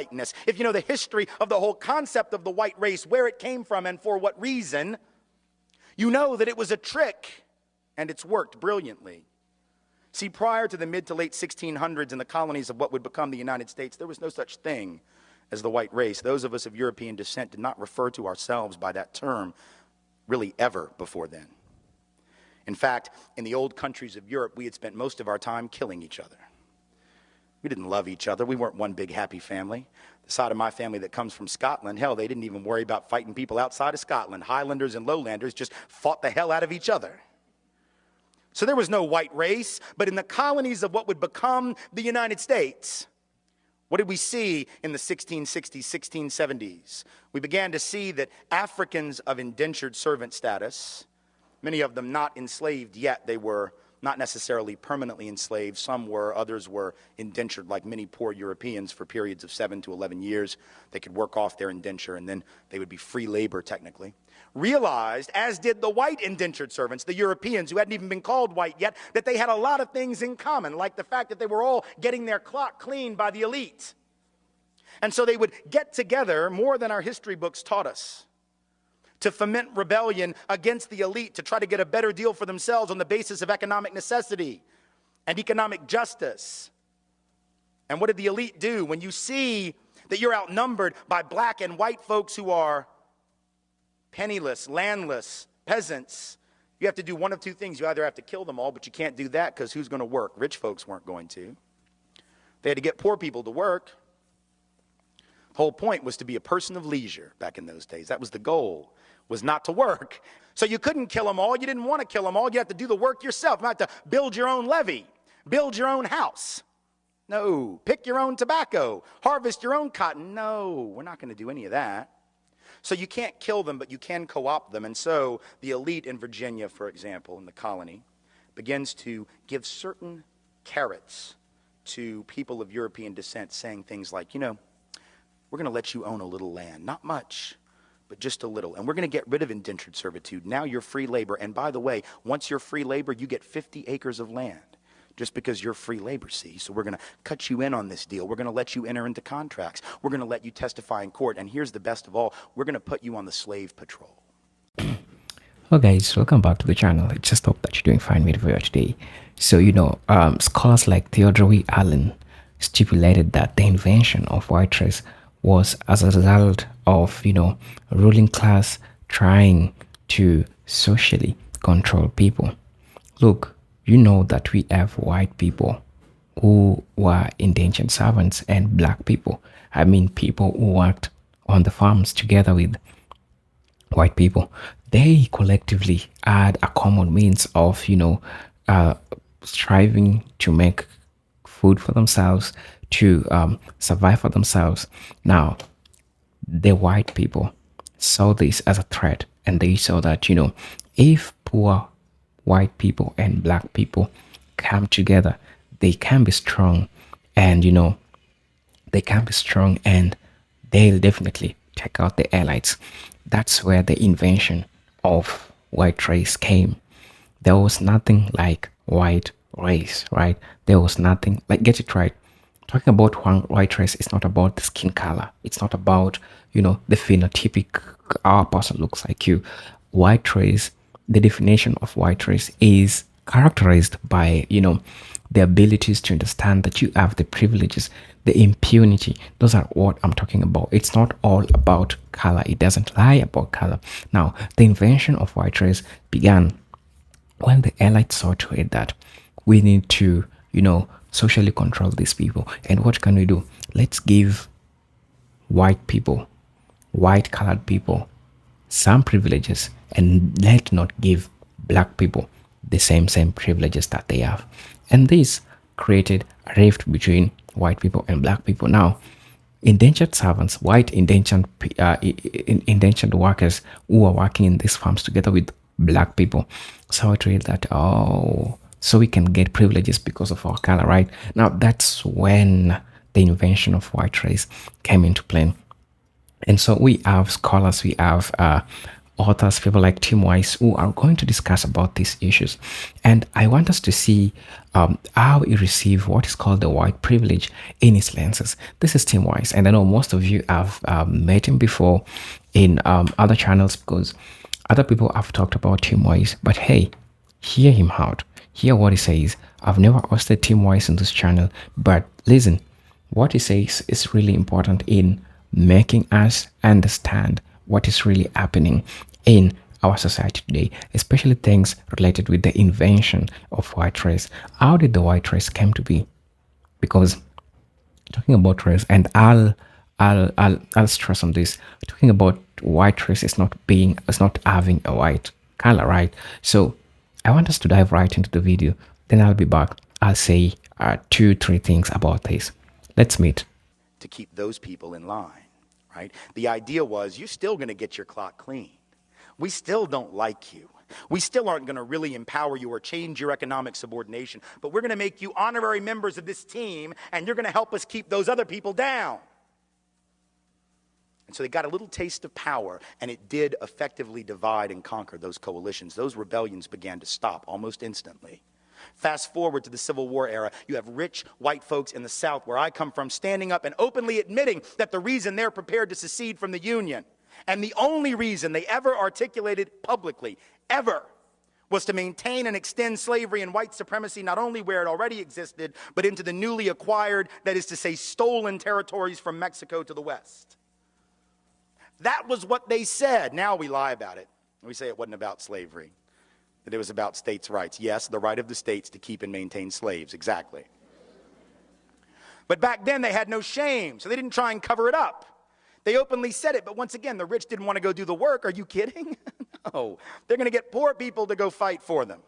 whiteness, if you know the history of the whole concept of the white race, where it came from and for what reason, you know that it was a trick and it's worked brilliantly. See, prior to the mid to late 1600s in the colonies of what would become the United States, there was no such thing as the white race. Those of us of European descent did not refer to ourselves by that term really ever before then. In fact, in the old countries of Europe, we had spent most of our time killing each other. We didn't love each other. We weren't one big happy family. The side of my family that comes from Scotland, hell, they didn't even worry about fighting people outside of Scotland. Highlanders and lowlanders just fought the hell out of each other. So there was no white race, but in the colonies of what would become the United States, what did we see in the 1660s, 1670s? We began to see that Africans of indentured servant status, many of them not enslaved yet, they were not necessarily permanently enslaved. Some were, others were indentured like many poor Europeans for periods of 7 to 11 years. They could work off their indenture and then they would be free labor technically. Realized, as did the white indentured servants, the Europeans who hadn't even been called white yet, that they had a lot of things in common, like the fact that they were all getting their clock cleaned by the elite. And so they would get together more than our history books taught us, to foment rebellion against the elite, to try to get a better deal for themselves on the basis of economic necessity and economic justice. And what did the elite do? When you see that you're outnumbered by black and white folks who are penniless, landless, peasants, you have to do one of two things. You either have to kill them all, but you can't do that because who's going to work? Rich folks weren't going to. They had to get poor people to work. The whole point was to be a person of leisure back in those days. That was the goal, was not to work. So you couldn't kill them all. You didn't want to kill them all. You had to do the work yourself. You had to build your own levee, build your own house. No. Pick your own tobacco, harvest your own cotton. No, we're not going to do any of that. So you can't kill them, but you can co-opt them. And so the elite in Virginia, for example, in the colony, begins to give certain carrots to people of European descent, saying things like, you know, we're going to let you own a little land, not much, but just a little. And we're going to get rid of indentured servitude. Now you're free labor. And by the way, once you're free labor, you get 50 acres of land just because you're free labor, see? So we're going to cut you in on this deal. We're going to let you enter into contracts. We're going to let you testify in court. And here's the best of all. We're going to put you on the slave patrol. Hello guys, welcome back to the channel. I just hope that you're doing fine with video today. So, scholars like Theodore Allen stipulated that the invention of white race was as a result of, ruling class trying to socially control people. Look, you know that we have white people who were indentured servants and black people. I mean, people who worked on the farms together with white people. They collectively had a common means of, striving to make food for themselves, to survive for themselves. Now, the white people saw this as a threat, and they saw that, if poor white people and black people come together, they can be strong, and, they can be strong, and they'll definitely take out the elites. That's where the invention of white race came. There was nothing like white race, right? There was nothing like, get it right. Talking about white race is not about the skin color. It's not about, the phenotypic, our person looks like you. White race, the definition of white race is characterized by, the abilities to understand that you have the privileges, the impunity. Those are what I'm talking about. It's not all about color. It doesn't lie about color. Now, the invention of white race began when the elites saw to it that we need to, socially control these people. And what can we do? Let's give white people, white colored people, some privileges, and let's not give black people the same privileges that they have. And this created a rift between white people and black people. Now, indentured servants, white indentured workers who are working in these farms together with black people, saw it really that, so we can get privileges because of our color, right? Now, that's when the invention of white race came into play. And so we have scholars, we have authors, people like Tim Wise, who are going to discuss about these issues. And I want us to see how he received what is called the white privilege in his lenses. This is Tim Wise, and I know most of you have met him before in other channels because other people have talked about Tim Wise. But hey, hear him out. Hear what he says. I've never hosted Tim Wise in this channel, but listen, what he says is really important in making us understand what is really happening in our society today, especially things related with the invention of white race. How did the white race come to be? Because talking about race, and I'll stress on this, talking about white race is not having a white color, right? So I want us to dive right into the video, then I'll be back. I'll say 2-3 things about this. Let's meet. To keep those people in line, right? The idea was you're still going to get your clock clean. We still don't like you. We still aren't going to really empower you or change your economic subordination, but we're going to make you honorary members of this team, and you're going to help us keep those other people down. And so they got a little taste of power, and it did effectively divide and conquer those coalitions. Those rebellions began to stop almost instantly. Fast forward to the Civil War era, you have rich white folks in the South, where I come from, standing up and openly admitting that the reason they're prepared to secede from the Union, and the only reason they ever articulated publicly, ever, was to maintain and extend slavery and white supremacy not only where it already existed, but into the newly acquired, that is to say, stolen territories from Mexico to the West. That was what they said. Now we lie about it. We say it wasn't about slavery, that it was about states' rights. Yes, the right of the states to keep and maintain slaves, exactly. But back then they had no shame, so they didn't try and cover it up. They openly said it, but once again, the rich didn't want to go do the work. Are you kidding? No. They're going to get poor people to go fight for them.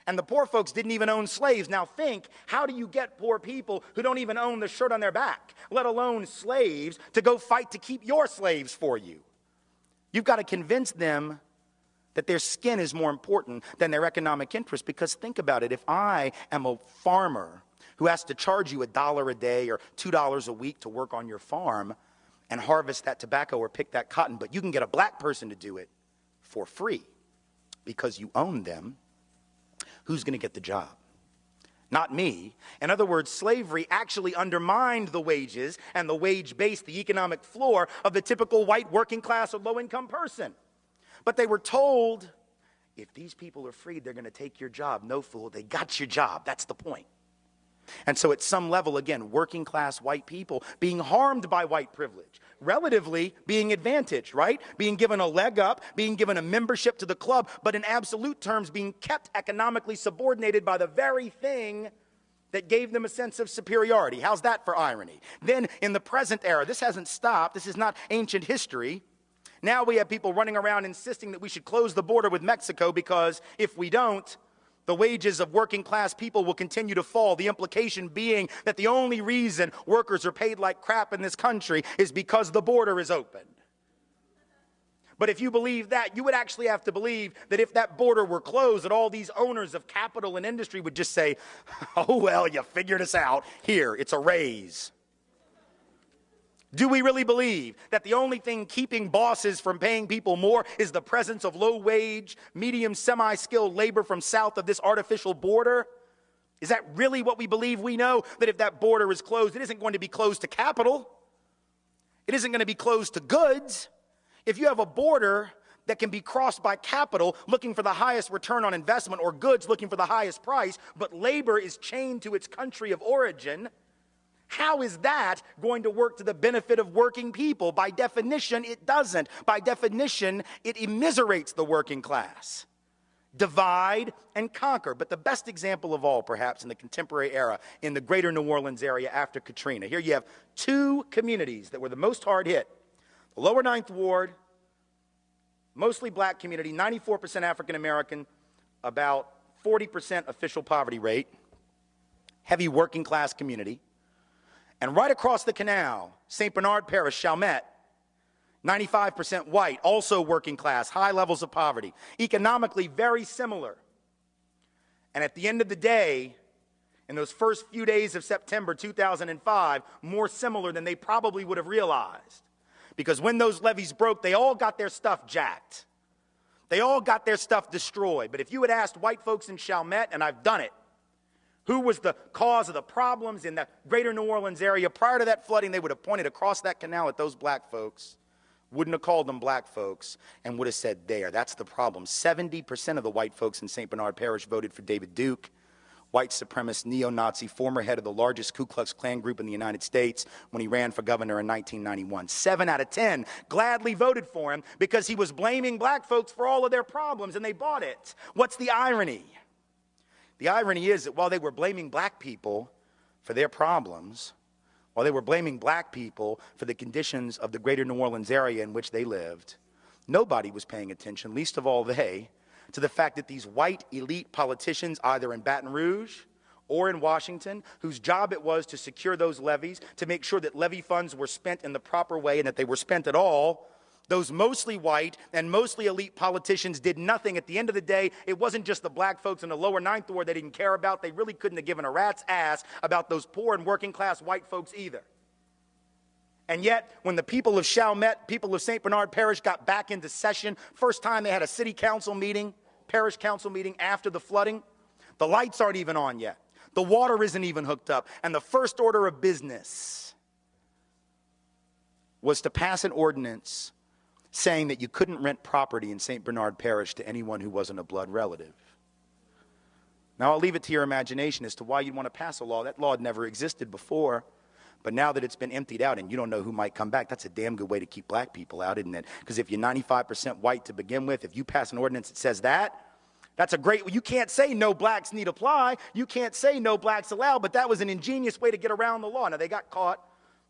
And the poor folks didn't even own slaves. Now think, how do you get poor people who don't even own the shirt on their back, let alone slaves, to go fight to keep your slaves for you? You've got to convince them that their skin is more important than their economic interest. Because think about it, if I am a farmer who has to charge you $1 a day or $2 a week to work on your farm and harvest that tobacco or pick that cotton, but you can get a black person to do it for free because you own them, who's going to get the job? Not me. In other words, slavery actually undermined the wages and the wage base, the economic floor of the typical white working class or low-income person. But they were told, if these people are freed, they're going to take your job. No, fool, they got your job. That's the point. And so at some level, again, working class white people being harmed by white privilege, relatively being advantaged, right? Being given a leg up, being given a membership to the club, but in absolute terms being kept economically subordinated by the very thing that gave them a sense of superiority. How's that for irony? Then in the present era, this hasn't stopped. This is not ancient history. Now we have people running around insisting that we should close the border with Mexico because if we don't, the wages of working class people will continue to fall. The implication being that the only reason workers are paid like crap in this country is because the border is open. But if you believe that, you would actually have to believe that if that border were closed, that all these owners of capital and industry would just say, oh, well, you figured us out. Here, it's a raise. Do we really believe that the only thing keeping bosses from paying people more is the presence of low-wage, medium, semi-skilled labor from south of this artificial border? Is that really what we believe? We know that if that border is closed, it isn't going to be closed to capital. It isn't going to be closed to goods. If you have a border that can be crossed by capital looking for the highest return on investment or goods looking for the highest price, but labor is chained to its country of origin, how is that going to work to the benefit of working people? By definition, it doesn't. By definition, it immiserates the working class. Divide and conquer. But the best example of all, perhaps, in the contemporary era, in the greater New Orleans area after Katrina. Here you have two communities that were the most hard hit. The lower Ninth Ward, mostly black community, 94% African American, about 40% official poverty rate, heavy working class community. And right across the canal, St. Bernard Parish, Chalmette, 95% white, also working class, high levels of poverty, economically very similar. And at the end of the day, in those first few days of September 2005, more similar than they probably would have realized. Because when those levees broke, they all got their stuff jacked. They all got their stuff destroyed. But if you had asked white folks in Chalmette, and I've done it, who was the cause of the problems in the greater New Orleans area prior to that flooding, they would have pointed across that canal at those black folks, wouldn't have called them black folks, and would have said, there, that's the problem. 70% of the white folks in St. Bernard Parish voted for David Duke, white supremacist, neo-Nazi, former head of the largest Ku Klux Klan group in the United States when he ran for governor in 1991. 7 out of 10 gladly voted for him because he was blaming black folks for all of their problems, and they bought it. What's the irony? The irony is that while they were blaming black people for their problems, while they were blaming black people for the conditions of the greater New Orleans area in which they lived, nobody was paying attention, least of all they, to the fact that these white elite politicians, either in Baton Rouge or in Washington, whose job it was to secure those levees, to make sure that levee funds were spent in the proper way and that they were spent at all, those mostly white and mostly elite politicians did nothing. At the end of the day, it wasn't just the black folks in the lower Ninth Ward they didn't care about. They really couldn't have given a rat's ass about those poor and working class white folks either. And yet, when the people of Chalmette, people of St. Bernard Parish got back into session, first time they had a city council meeting, parish council meeting after the flooding, the lights aren't even on yet. The water isn't even hooked up. And the first order of business was to pass an ordinance saying that you couldn't rent property in St. Bernard Parish to anyone who wasn't a blood relative. Now, I'll leave it to your imagination as to why you'd want to pass a law. That law had never existed before. But now that it's been emptied out and you don't know who might come back, that's a damn good way to keep black people out, isn't it? Because if you're 95% white to begin with, if you pass an ordinance that says that, that's a great, you can't say no blacks need apply. You can't say no blacks allowed, but that was an ingenious way to get around the law. Now, they got caught.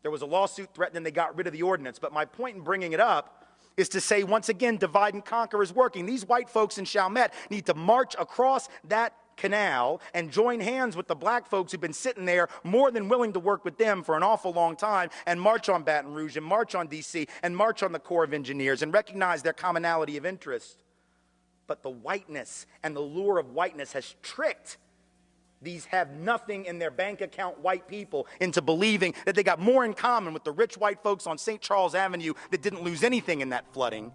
There was a lawsuit threatened and they got rid of the ordinance. But my point in bringing it up is to say, once again, divide and conquer is working. These white folks in Chalmette need to march across that canal and join hands with the black folks who've been sitting there more than willing to work with them for an awful long time and march on Baton Rouge and march on D.C. and march on the Corps of Engineers and recognize their commonality of interest. But the whiteness and the lure of whiteness has tricked these have nothing in their bank account white people into believing that they got more in common with the rich white folks on St. Charles Avenue that didn't lose anything in that flooding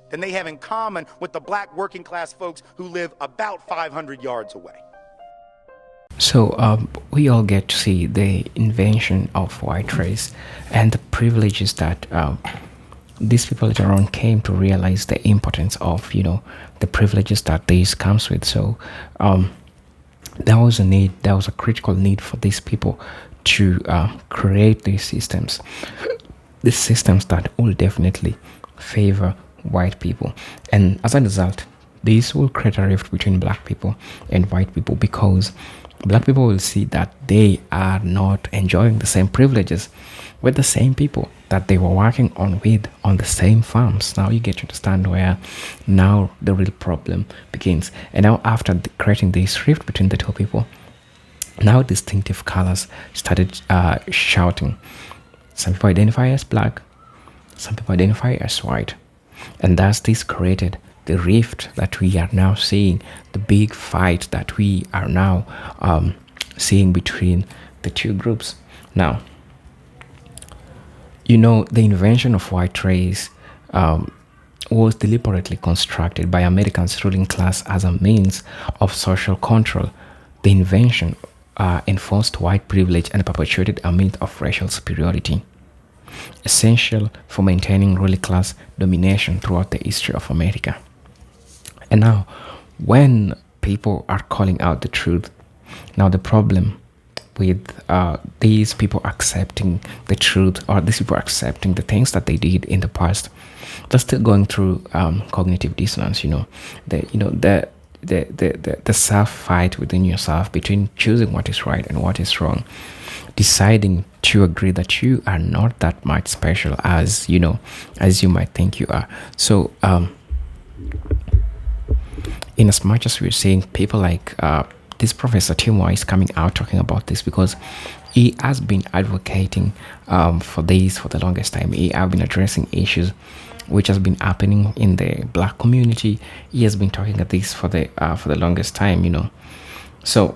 than they have in common with the black working class folks who live about 500 yards away. So we all get to see the invention of white race and the privileges that these people later on came to realize the importance of, the privileges that this comes with. So there was a critical need for these people to create these systems that will definitely favor white people. And as a result, this will create a rift between black people and white people, because black people will see that they are not enjoying the same privileges with the same people that they were working on the same farms. Now you get to understand where now the real problem begins. And now after creating this rift between the two people, now distinctive colors started shouting. Some people identify as black, some people identify as white. And thus this created the rift that we are now seeing, the big fight that we are now seeing between the two groups. Now, the invention of white race was deliberately constructed by Americans' ruling class as a means of social control. The invention enforced white privilege and perpetuated a myth of racial superiority, essential for maintaining ruling class domination throughout the history of America. And now, when people are calling out the truth, now the problem with these people accepting the truth, or these people accepting the things that they did in the past, they're still going through cognitive dissonance. The self fight within yourself between choosing what is right and what is wrong, deciding to agree that you are not that much special as you might think you are. So in as much as we're seeing people like this Professor Timwa is coming out talking about this, because he has been advocating for this for the longest time. He has been addressing issues which has been happening in the black community. He has been talking at this for the longest time, So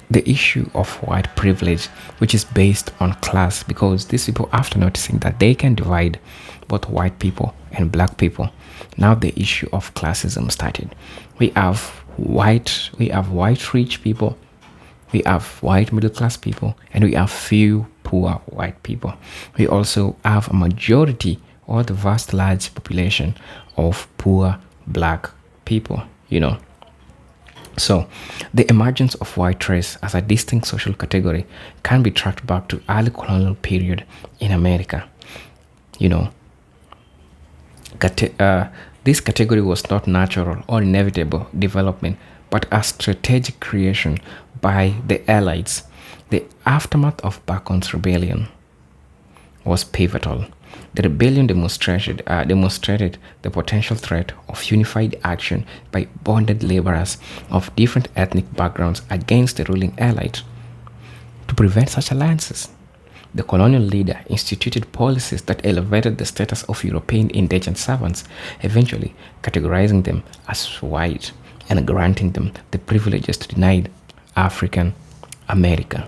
the issue of white privilege, which is based on class, because these people, after noticing that they can divide both white people and black people, now the issue of classism started. We have white rich people, we have white middle class people, and we have few poor white people. We also have a majority or the vast large population of poor black people, you know. So, the emergence of white race as a distinct social category can be tracked back to early colonial period in America. You know, this category was not natural or inevitable development, but a strategic creation by the Allies. The aftermath of Bacon's rebellion was pivotal. The rebellion demonstrated the potential threat of unified action by bonded laborers of different ethnic backgrounds against the ruling elite. To prevent such alliances, the colonial leader instituted policies that elevated the status of European indentured servants, eventually categorizing them as white and granting them the privileges denied African America.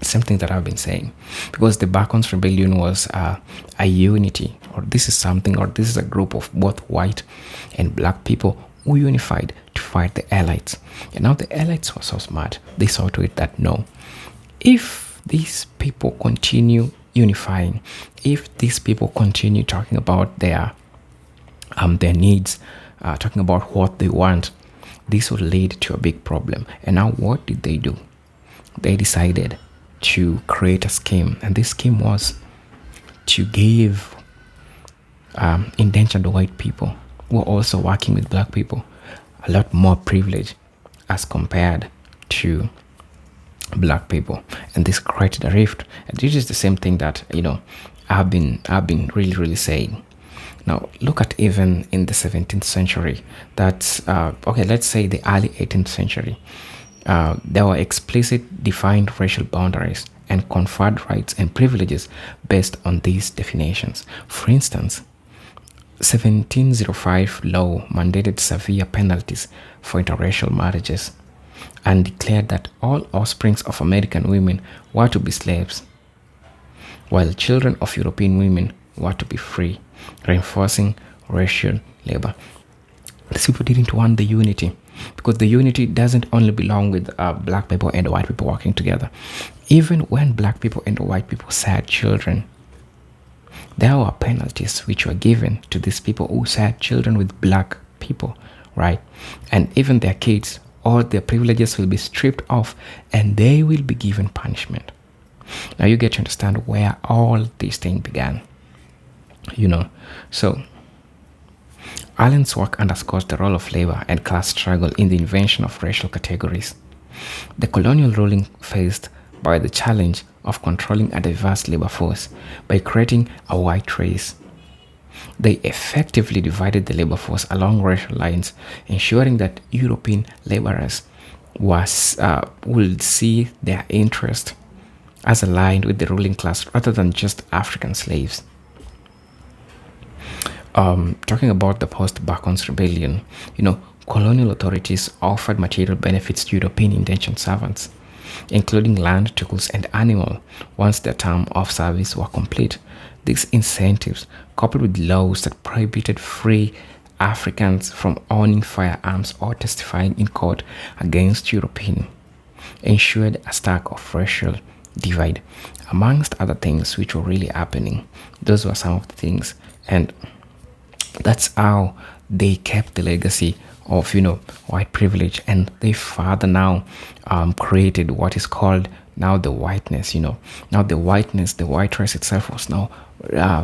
Same thing that I've been saying, because the Bacon's rebellion was a unity, or this is something, or this is a group of both white and black people who unified to fight the elites. And now the elites were so smart, they saw to it that no, if these people continue unifying, if these people continue talking about their needs, talking about what they want, this will lead to a big problem. And now what did they do? They decided to create a scheme, and this scheme was to give indentured white people who are also working with black people a lot more privilege as compared to black people, and this created a rift. And this is the same thing that I've been really saying. Now look at even in the 17th century. That's okay. Let's say the early 18th century. There were explicit defined racial boundaries and conferred rights and privileges based on these definitions. For instance, 1705 law mandated severe penalties for interracial marriages and declared that all offsprings of American women were to be slaves, while children of European women were to be free, reinforcing racial labor. These people didn't want the unity, because the unity doesn't only belong with black people and white people working together. Even when black people and white people had children, there were penalties which were given to these people who had children with black people, right? And even their kids, all their privileges will be stripped off and they will be given punishment. Now you get to understand where all these things began, So Allen's work underscores the role of labor and class struggle in the invention of racial categories. The colonial ruling faced by the challenge of controlling a diverse labor force by creating a white race. They effectively divided the labor force along racial lines, ensuring that European laborers would see their interest as aligned with the ruling class rather than just African slaves. Talking about the post-Bacon's rebellion, colonial authorities offered material benefits to European indentured servants, including land, tools, and animal, once their term of service were complete. These incentives, coupled with laws that prohibited free Africans from owning firearms or testifying in court against Europeans, ensured a stack of racial divide, amongst other things which were really happening. Those were some of the things, and that's how they kept the legacy of white privilege, and they further now created what is called now the whiteness. Now the whiteness, the white race itself was now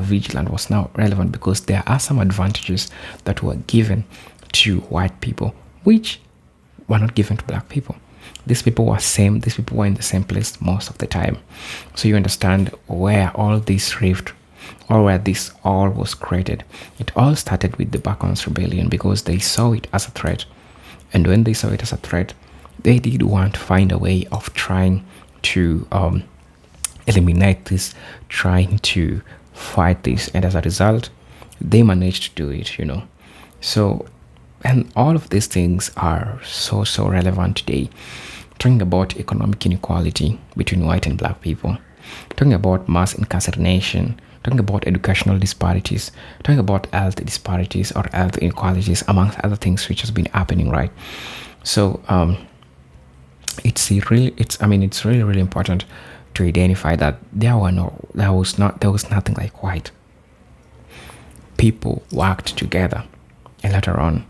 vigilant, was now relevant, because there are some advantages that were given to white people which were not given to black people. These people were in the same place most of the time. So you understand where all this rift, or where this all was created. It all started with the Bacon's rebellion, because they saw it as a threat. And when they saw it as a threat, they did want to find a way of trying to eliminate this, trying to fight this. And as a result, they managed to do it, So, and all of these things are so relevant today, talking about economic inequality between white and black people, talking about mass incarceration, talking about educational disparities, talking about health disparities or health inequalities, amongst other things which has been happening, right? So it's really, it's really, really important to identify that there was nothing like white. People worked together, and later on,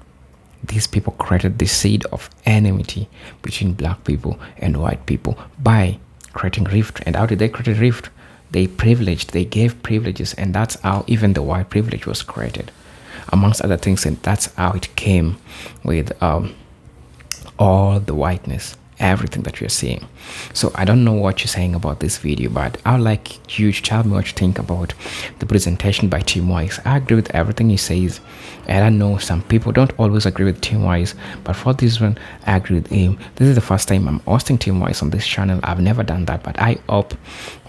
these people created the seed of enmity between black people and white people by creating rift. And how did they create a rift? They gave privileges, and that's how even the white privilege was created, amongst other things. And that's how it came with all the whiteness, everything that you're seeing. So I don't know what you're saying about this video, but I'd like you to tell me what you think about the presentation by Tim Wise. I agree with everything he says, and I know some people don't always agree with Tim Wise, but for this one, I agree with him. This is the first time I'm hosting Tim Wise on this channel. I've never done that, but I hope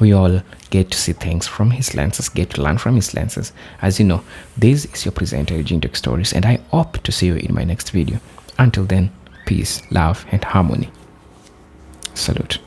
we all get to see things from his lenses, get to learn from his lenses. As you know, this is your presenter, Eugene Tech Stories, and I hope to see you in my next video. Until then, peace, love, and harmony. Salute.